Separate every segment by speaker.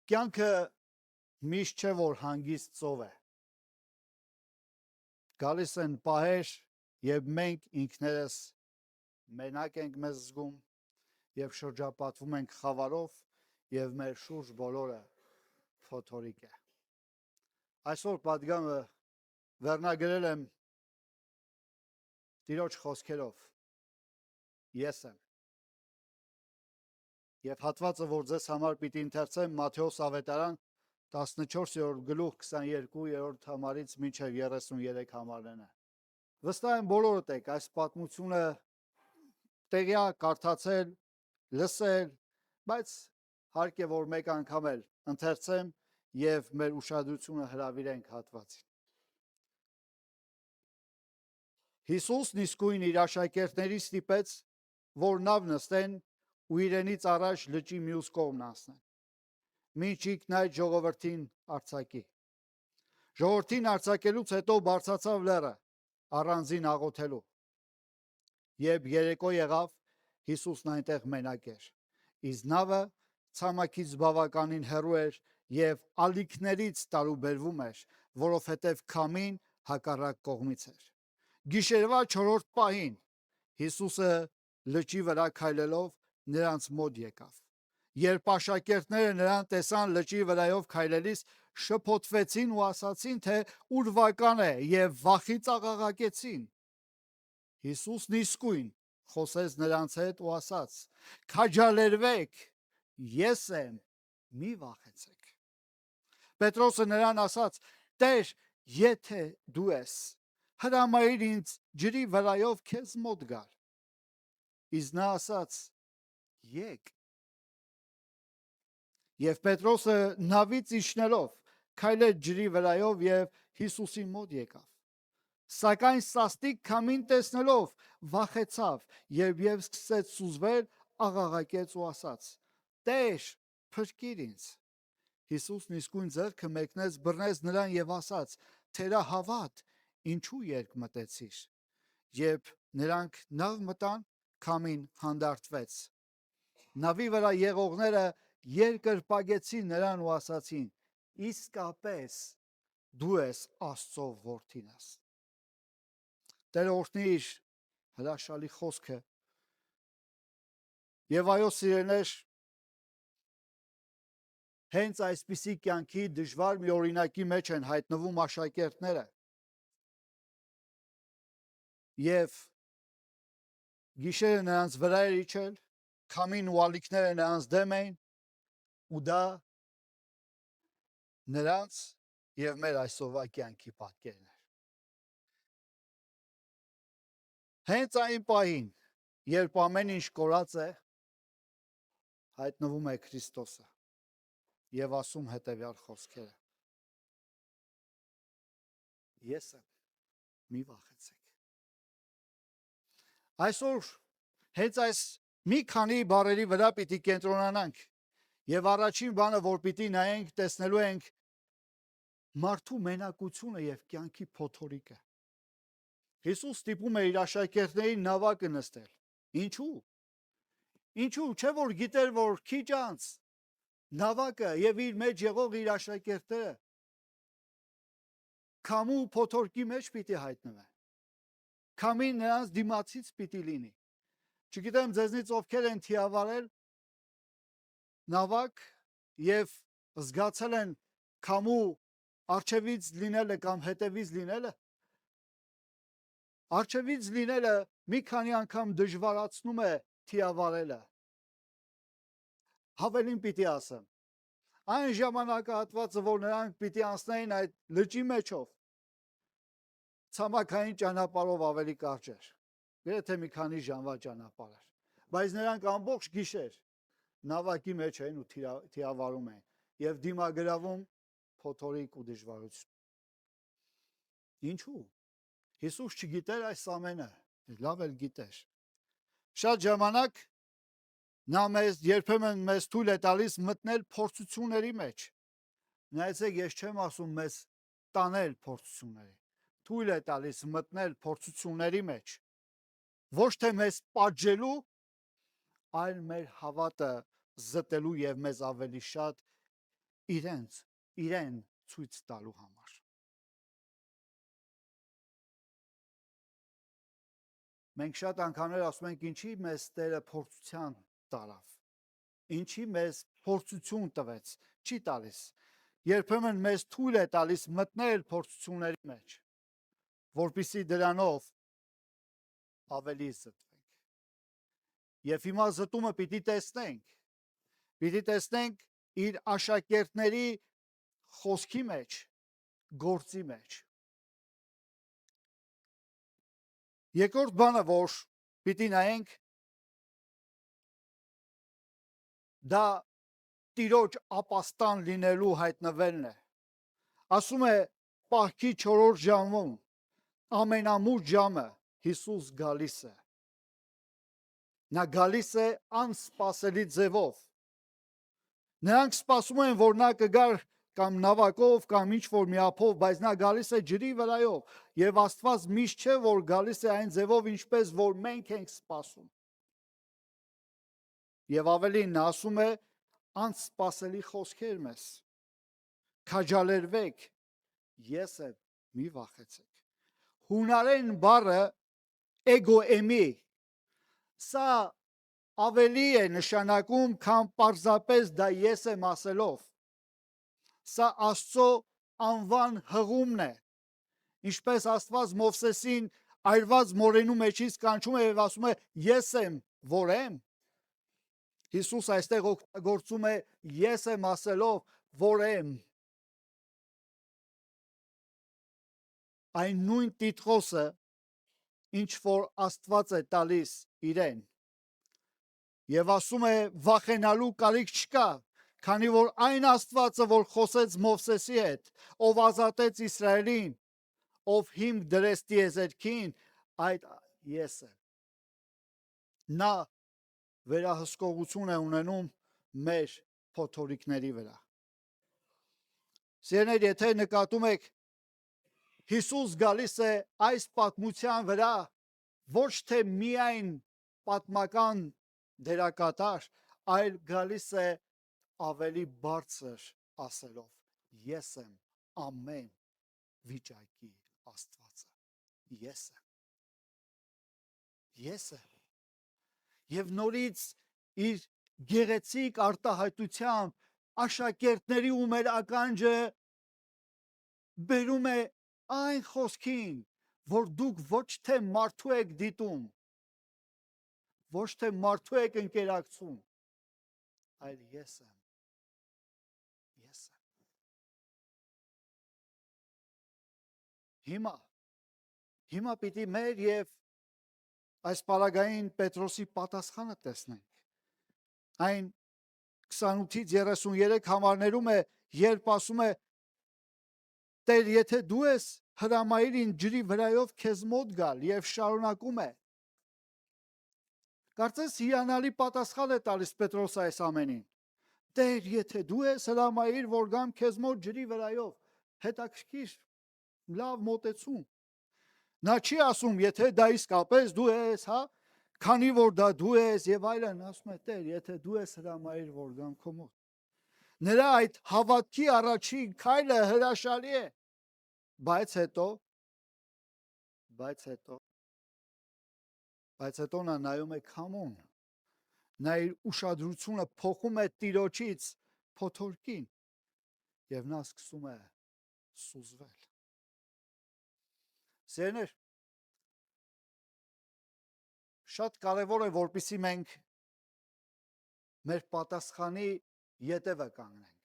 Speaker 1: Կյանքը միշտ չէ, որ հանգիստ ծով է։ Գալիս են պահեր, երբ մենք ինքներս մենակ ենք մեզ զգում եւ շրջապատվում ենք խավարով եւ մեր շուրջ բոլորը փոթորիկ է։ Այսօր պատգամը վերնագրել եմ Տիրոջ խոսքերով։ Ես եմ։ Եվ հատվածը, որ ձեզ համար պիտի ընթերցեմ Մատթեոս ավետարան 14-րդ գլուխ 22-րդ համարից մինչև 33 համարն է։ Վստահ եմ բոլորդ եք այս պատմությունը տեղյակ կարդացել, լսել, բայց հարկ է որ մեկ անգամ էլ ընթերցեմ եւ մեր ուշադրությունը հրավիրենք հատվածին։ Հիսուսն իսկույն իր աշակերտներին ստիպեց, որ նավ նստեն ու իրենից առաջ լճի մյուս կողմն անցնեն։ Մինչիկ նայր ժողովրդին արձակի։ Ժողովրդին արձակելուց հետո բարձրացավ լեռը առանձին աղոթելու։ Երբ երեկո եղավ, Հիսուսն այնտեղ մենակ էր։ Իսկ նավը ցամաքից բավականին հեռու էր եւ ալիքներից տարուբերվում էր, որովհետեւ քամին հակառակ կողմից էր։ Գիշերվա 4-րդ պահին Հիսուսը լճի վրա քայլելով նրանց մոտ եկավ։ Երբ աշակերտները նրան տեսան լճի վրայով քայլելիս, շփոթվեցին ու ասացին, թե ուրվական է եւ վախից աղաղակեցին։ Հիսուսն իսկույն խոսեց նրանց հետ ու ասաց. «Քաջալերվեք, ես եմ, մի վախեցեք»։ Պետրոսը նրան ասաց. «Տեր, եթե դու ես, հրամայիր ինձ ջրի վրայով քեզ մոտ գալ»։ Իսկ նա ասաց. «Եկ»։ Եվ Պետրոսը նավից իջնելով քայլեց ջրի վրայով եւ Հիսուսի մոտ եկավ։ Սակայն սաստիկ քամին տեսնելով վախեցավ եւ սկսեց սուզվել, աղաղակեց ու ասաց. «Տեր, փրկիր ինձ»։ Հիսուսն իսկույն ձեռքը մեկնեց, բռնեց նրան եւ ասաց. «Թերահավատ, ինչու երկմտեցիր»։ Երբ նրանք նավ մտան, քամին հանդարտվեց։ Նավի վրա եղողները երկրպագեցին նրան ու ասացին. «Իսկապես դու ես Աստծո որդին»։ Տերը օրհնի իր հրաշալի խոսքը։ Եվ այո, սիրելիներ, հենց այսպիսի կյանքի դժվար մի օրինակի մեջ են հայտնվում աշակերտները։ Եվ գիշերը նրանց վրա էր իջել, քամին ու ալիքները նրանց դեմ էին, ու դա նրանց եւ մեր այսօրվա կյանքի պատկերն էր։ Հենց այն պահին, երբ ամեն ինչ կորած է, հայտնվում է Քրիստոսը եւ ասում հետեւյալ խոսքերը. «Ես եմ, մի վախեցեք»։ Այսօր հենց այս մի քանի բառերի վրա պիտի կենտրոնանանք եւ առաջին բանը, որ պիտի նայենք, տեսնելու ենք մարդու մենակությունը եւ կյանքի փոթորիկը։ Հիսուս ստիպում է իր աշակերտներին նավակը նստել։ Ինչու՞։ Ինչու՞ չէ որ գիտեր, որ քիչ անց նավակը եւ իր մեջ եղող իր աշակերտները քամու փոթորկի մեջ պիտի հայտնվեն։ Քամին նրանց դիմացից պիտի լինի։ Չգիտեմ ձեզնից ովքեր են թիավարել նավակ եւ զգացել են քամու արջևից լինելը կամ հետևից լինելը։ Արջևից լինելը մի քանի անգամ դժվարացնում է թիավարելը։ Հավելին պիտի ասեմ, այն ժամանակահատվածը, որ նրանք պիտի անցնեին այդ լճի մեջով, ցամաքային ճանապարհով ավելի կարճ էր, գրեթե մի քանի ժամվա ճանապարհ էր, բայց նրանք ամբողջ գիշեր նավակի մեջ էին ու թիավարում էին եւ դիմագրավում փոթորիկ ու դժվարություն։ Ինչու՞։ Հիսուս չգիտեր այս ամենը, լավ էլ գիտեր։ Շատ ժամանակ նա երբեմն մեզ թույլ է տալիս մտնել փորձությունների մեջ։ Նայեցեք, ես չեմ ասում մեզ տանել փորձությունների, թույլ է տալիս մտնել փորձությունների մեջ, ոչ թե մեզ պատժելու, այլ մեր հավատը զտելու եւ մեզ ավելի շատ իրեն ցույց տալու համար։ Մենք շատ անգամներ ասում ենք, ինչի մեզ Տերը փորձության տարավ, ինչի մեզ փորձություն տվեց, չի տալիս։ Երբեմն մեզ թույլ է տալիս մտնել փորձությունների մեջ, որպեսզի դրանով ավելի զտվենք։ Եվ հիմա զտումը պիտի տեսնենք իր աշակերտների խոսքի մեջ, գործի մեջ։ Երկրորդ բանը, որ պիտի նայենք, դա Տիրոջ ապաստան լինելու հայտնվելն է։ Ասում է պահքի 4-րդ ժամում, ամենամութ ժամը Հիսուս գալիս է։ Նա գալիս է անսպասելի ձևով։ Նրանք սպասում են, որ նա կգար կամ նավակով, կամ ինչ-որ մի ափով, բայց նա գալիս է ջրի վրայով, եւ Աստված միշտ չէ, որ գալիս է այն ձևով, ինչպես որ մենք ենք սպասում։ Եվ ավելին նա ասում է անսպասելի խոսքեր մեզ։ Քաջալերվեք, ես եմ, մի վախեցեք։ Հունարեն բառը էգոեմի, սա ավելի է նշանակում, քան պարզապես դա ես եմ ասելով։ Սա Աստծո անվան հղումն է, ինչպես Աստված Մովսեսին այրված մորենու մեջից կանչում է եւ ասում է ես եմ, որ եմ։ Հիսուս այստեղ օգտագործում է ես եմ ասելով, որ եմ։ Այն նույն տիտղոսը, ինչ որ Աստված է տալիս իրեն։ Եվ ասում է վախենալու կարիք չկա, քանի որ այն Աստվածը, որ խոսեց Մովսեսի հետ, ով ազատեց Իսրայելին, ով հիմք դրեց տիեզերքին, այդ ես է։ Նա վերահսկողություն է ունենում մեր փոթորիկների վրա։ Սիրելիներ, եթե նկատում եք, Հիսուս գալիս է այս պատմության վրա ոչ թե միայն պատմական դերակատար, այլ գալիս է ավելի բարձր ասելով. ես եմ ամեն վիճակի Աստվածը։ Ես եմ։ Եվ նորից իր գեղեցիկ արտահայտությամբ աշակերտների ու մեր ականջը բերում է այն խոսքին, որ դուք ոչ թե մարդու եք դիտում, ոչ թե մարդու եք ընկերակցում, այլ ես եմ։ Հիմա պիտի մեր եւ այս պարագային Պետրոսի պատասխանը տեսնենք։ Այն 28-ից 33 համարներում է, երբ ասում է Տեր, եթե դու ես, հրամայիր ինձ ջրի վրայով քեզ մոտ գալ, եւ շարունակում է։ Կարծես հիանալի պատասխան է տալիս Պետրոսը այս ամենին։ Տեր, եթե դու ես, հրամայիր, որ գամ քեզ մոտ ջրի վրայով։ Հետաքրքիր, լավ մոտեցում։ Նա չի ասում, եթե դա իսկապես դու ես, հա, քանի որ դա դու ես եւ այլն, ասում է Տեր, եթե դու ես, հրամայիր, որ գամ քո մոտ։ Նրա այդ հավատքի առաջին քայլը հրաշալի է, բայց հետո նա նայում է քամուն, նա իր ուշադրությունը փոխում է Տիրոջից փոթորկին եւ նա սկսում է սուզվել։ Սիրելիներ, շատ կարևոր է, որպեսզի մենք մեր պատասխանի ետևը կանգնենք,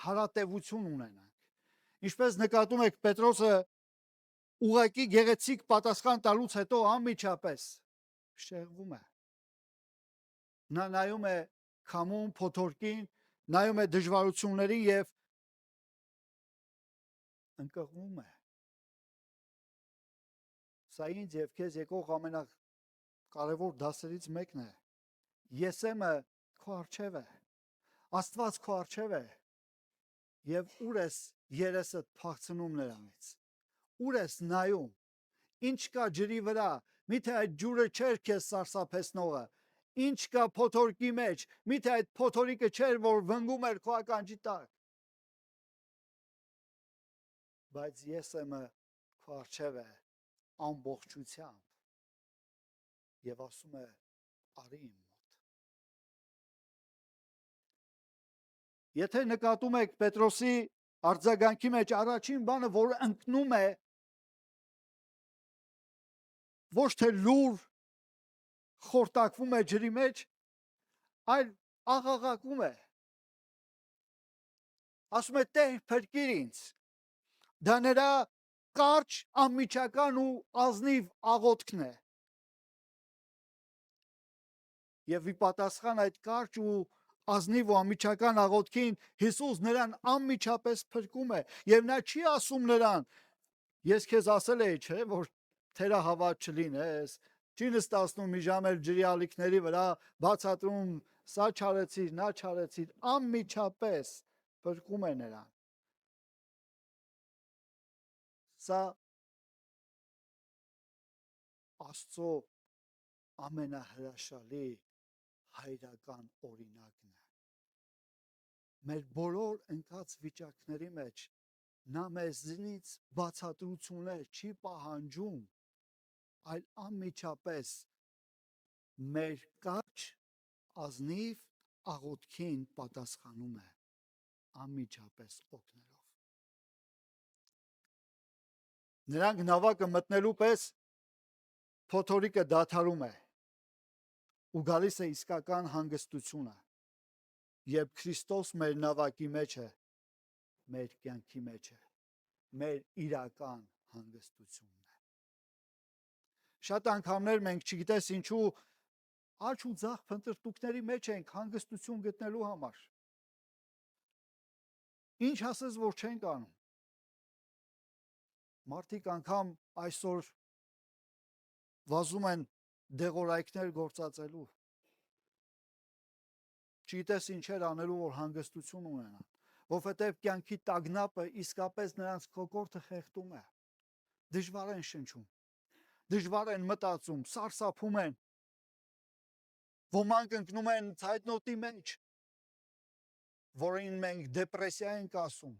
Speaker 1: հարատևություն ունենանք։ Ինչպես նկատում եք, Պետրոսը ուղղակի գեղեցիկ պատասխան տալուց հետո անմիջապես շեղվում է։ Նա նայում է քամուն, փոթորկին, նայում է դժվարություններին եւ ընկղմում է։ Սա ինձ եւ քեզ եկող ամենակարևոր դասերից մեկն է։ Եսեմը քո առջև է։ Աստված քո առջև է։ Եվ ուր ես երեսդ փախցնում նրանից։ Ուր ես նայում։ Ինչ կա ջրի վրա։ Միթե այդ ջուրը չէր քեզ սարսափեցնողը։ Ինչ կա փոթորկի մեջ, միթե այդ փոթորիկը չէր, որ վնգում էր քո ականջի տակ։ Բայց ես եմ քո առջև է ամբողջությամբ եւ ասում է արի իմ մոտ։ Եթե նկատում եք Պետրոսի արձագանքի մեջ առաջին բանը, որ ընկնում է, ոչ թե լուր խորտակվում է ջրի մեջ, այլ աղաղակում է։ Ասում է Տեր փրկիր ինձ։ Դա նրա կարճ, անմիջական ու ազնիվ աղոթքն է։ Եվ ի պատասխան այդ կարճ ու ազնիվ ու անմիջական աղոթքին Հիսուս նրան անմիջապես փրկում է եւ նա չի ասում նրան. ես քեզ ասել էի, չէ, որ թերահավատ չլինես, չի նստացնում մի ժամ էլ ջրի ալիքների վրա, բացատրում, սա չարեցիր, նա չարեցիր, անմիջապես փրկում է նրան։ Սա Աստծո ամենահրաշալի հայրական օրինակն է։ Մեր բոլոր ընկած վիճակների մեջ նա մեզնից բացատրություններ չի պահանջում, այլ անմիջապես մեր կարճ ազնիվ աղոթքին պատասխանում է անմիջապես օգնելով։ Նրանք նավակը մտնելու պես փոթորիկը դադարում է ու գալիս է իսկական հանգստությունը, երբ Քրիստոս մեր նավակի մեջ է, մեր կյանքի մեջ է, մեր իրական հանգստությունն է։ Շատ անգամներ մենք չգիտես ինչու աճ ու ձախ փնտրտուքների մեջ ենք հանգստություն գտնելու համար։ Ինչ ասես, որ չենք անում։ Մարդիկ անգամ այսօր վազում են դեղորայքներ գործածելու։ Չգիտես ինչեր անելու, որ հանգստություն ունենան, որովհետև կյանքի տագնապը իսկապես նրանց կոկորդը խեղդում է։ Դժվար են շնչում, դժվար են մտածում, սարսափում են։ Ոմանք ընկնում են ցայտնոտի մեջ, որին մենք դեպրեսիա ենք ասում։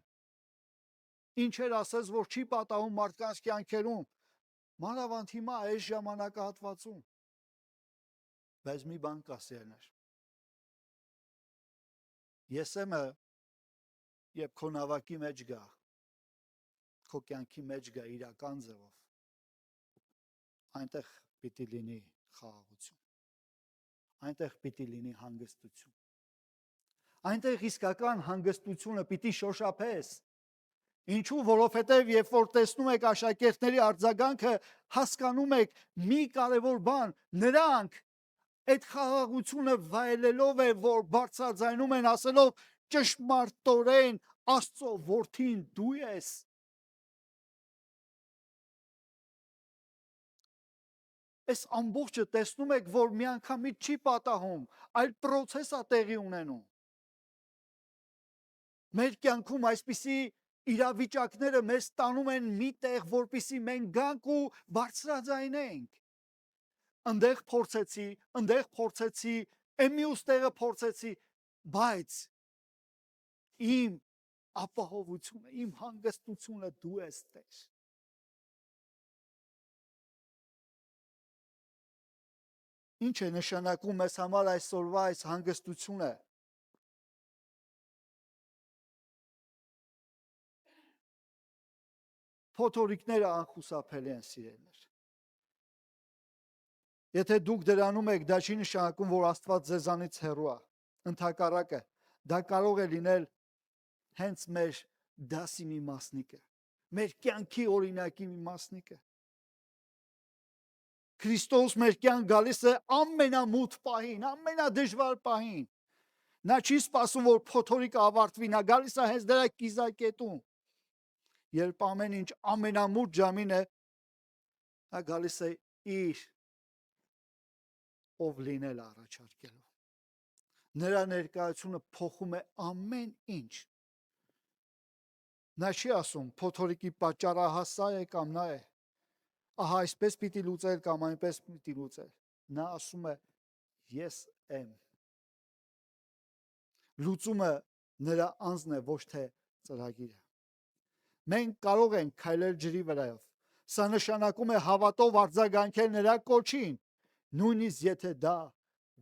Speaker 1: Ինչեր ասես, որ չի պատահում մարդկանց կյանքերում, մանավանդ հիմա այս ժամանակահատվածում։ Բայց մի բան կա, սիրելիներ։ Եսեմը, երբ քո նավակի մեջ գա, քո կյանքի մեջ գա իրական ձևով, այնտեղ պիտի լինի խաղաղություն, այնտեղ պիտի լինի հանգստություն, այնտեղ իսկական հանգստությունը պիտի շոշափես։ Ինչու, որովհետև երբ որ տեսնում եք աշակերտների արձագանքը, հասկանում եք մի կարևոր բան, նրանք այդ խաղաղությունը վայելելով է, որ բարձրաձայնում են ասելով ճշմարտորեն Աստծո որդին դու ես։ Այս ամբողջը տեսնում եք, որ միանգամից չի պատահում, այլ process է տեղի ունենում։ Մեր կյանքում այսպիսի իրավիճակները մեզ տանում են մի տեղ, որպեսզի մենք գանք ու բարձրաձայնենք։ Ընդեղ փորձեցի, մյուս տեղը փորձեցի, բայց իմ ապահովությունը, իմ հանգստությունը դու ես, Տեր։ Ինչ է նշանակում մեզ համար այսօրվա այս հանգստությունը։ Փոթորիկները անխուսափելի են, սիրելիներ։ Եթե դուք դրանում եք, դա չի նշանակում, որ Աստված ձեզանից հեռու է։ Ընդհակառակը, դա կարող է լինել հենց մեր դասի մի մասնիկը, մեր կյանքի օրինակի մի մասնիկը։ Քրիստոս մեր կյանք գալիս է ամենամութ պահին, ամենադժվար պահին։ Նա չի սպասում, որ փոթորիկը ավարտվի, նա գալիս է հենց դրա կիզակետում։ Երբ ամեն ինչ ամենամութ ժամին է, նա գալիս է իր ով լինել առաջարկելով։ Նրա ներկայությունը փոխում է ամեն ինչ։ Նա չի ասում փոթորիկի պատճառը հասա է կամ նա է։ Ահա այսպես պիտի լուծել կամ այնպես պիտի լուծել։ Նա ասում է ես եմ։ Լուծումը նրա անձն է, ոչ թե ծրագիրը։ Մենք կարող ենք քայլել ջրի վրայով։ Սա նշանակում է հավատով արձագանքել նրա կոչին, նույնիսկ եթե դա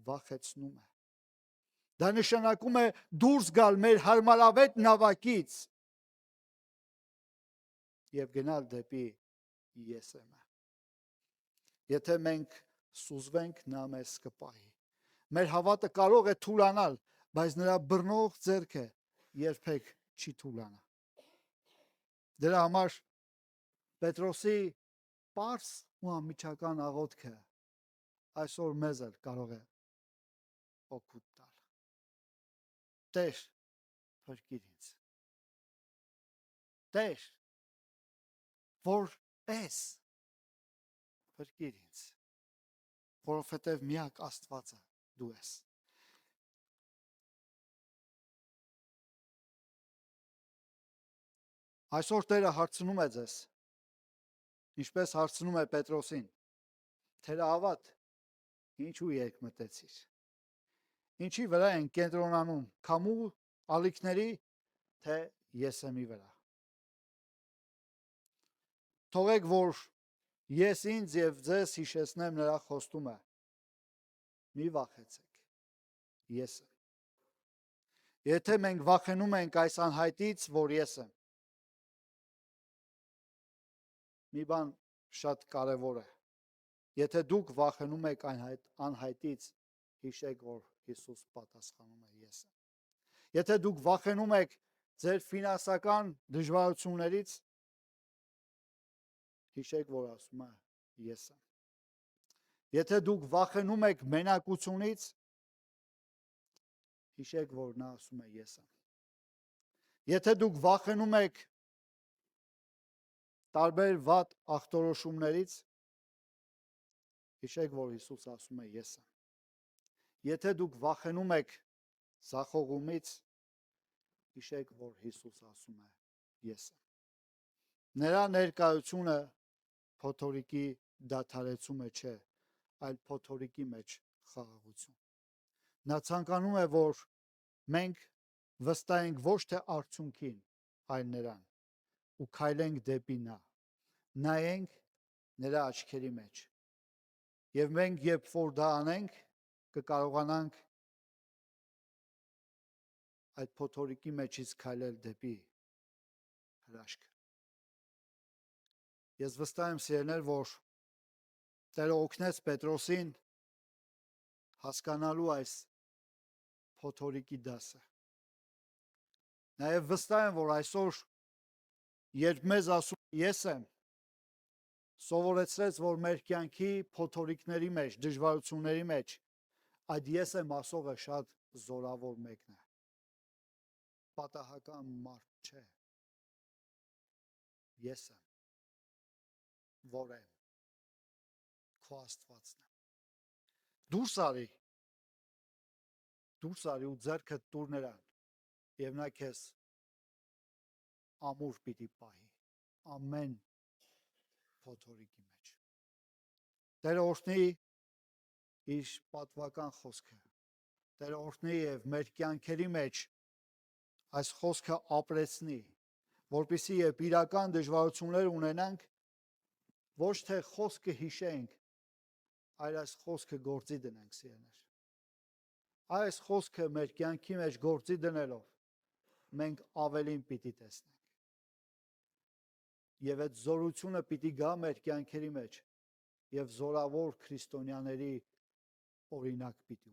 Speaker 1: վախեցնում է։ Դա նշանակում է դուրս գալ մեր հարմարավետ նավակից եւ գնալ դեպի եսեմը։ Եթե մենք սուզվենք, նա մեզ կպահի։ Մեր հավատը կարող է թուլանալ, բայց նրա բռնող ձեռքը երբեք չի թուլանա։ Դրա համար Պետրոսի պարզ ու անմիջական աղոթքը այսօր մեզ էլ կարող է օգուտ տալ։ Տեր, փրկիր ինձ։ Տեր, որ ես փրկիր ինձ, որովհետև միակ Աստվածը դու ես։ Այսօր Տերը հարցնում է ձեզ, ինչպես հարցնում է Պետրոսին. թերահավատ, ինչու երկմտեցիր։ Ինչի վրա են կենտրոնանում, քամու ալիքների, թե եսեմի վրա։ Թողեք, որ ես ինձ եւ ձեզ հիշեցնեմ նրա խոստումը։ Մի վախեցեք, ես եմ։ Եթե մենք վախենում ենք այս անհայտից, որ ես եմ, մի բան շատ կարևոր է։ Եթե դուք վախենում եք անհայտից, հիշեք, որ Հիսուս պատասխանում է ես եմ։ Եթե դուք վախենում եք ձեր ֆինանսական դժվարություններից, հիշեք, որ ասում է ես եմ։ Եթե դուք վախենում եք մենակությունից, հիշեք, որ նա ասում է ես եմ։ Եթե դուք վախենում եք տարբեր վատ ախտորոշումներից, հիշեք, որ Հիսուս ասում է ես եմ։ Եթե դուք վախենում եք զախողումից, հիշեք, որ Հիսուս ասում է ես եմ։ Նրա ներկայությունը փոթորիկի դադարեցումը չէ, այլ փոթորիկի մեջ խաղաղություն։ Նա ցանկանում է, որ մենք վստահենք ոչ թե արդյունքին, այլ նրան ու քայլենք դեպի նա։ Նայենք նրա աչքերի մեջ։ Եվ մենք, երբ որ դա անենք, կկարողանանք այդ փոթորիկի մեջից քայլել դեպի հրաշքը։ Ես վստահ եմ, սիրելիներ, որ Տերը օգնեց Պետրոսին հասկանալու այս փոթորիկի դասը։ Նաև վստահ եմ, որ այսօր, երբ մեզ ասում ես եմ, սովորեցրեց, որ մեր կյանքի փոթորիկների մեջ, դժվարությունների մեջ, այդ ես եմ ասողը շատ զորավոր մեկն է։ Պատահական մարդ չէ։ Ես եմ, որ եմ, քո Աստվածն եմ։ Դուրս արի ու ձեռքդ տուր նրան, եւ նա քեզ ամուր պիտի պահի ամեն փոթորիկի մեջ։ Տերը օրհնի իր պատվական խոսքը։ Տերը օրհնի եւ մեր կյանքերի մեջ այս խոսքը ապրեցնի, որպեսզի երբ իրական դժվարություններ ունենանք, ոչ թե խոսքը հիշենք, այլ այս խոսքը գործի դնենք, սիրելիներ։ Այս խոսքը մեր կյանքի մեջ գործի դնելով, մենք ավելին պիտի տեսնենք։ Եվ այդ զորությունը պիտի գա մեր կյանքերի մեջ, եւ զորավոր քրիստոնյաների օրինակ պիտի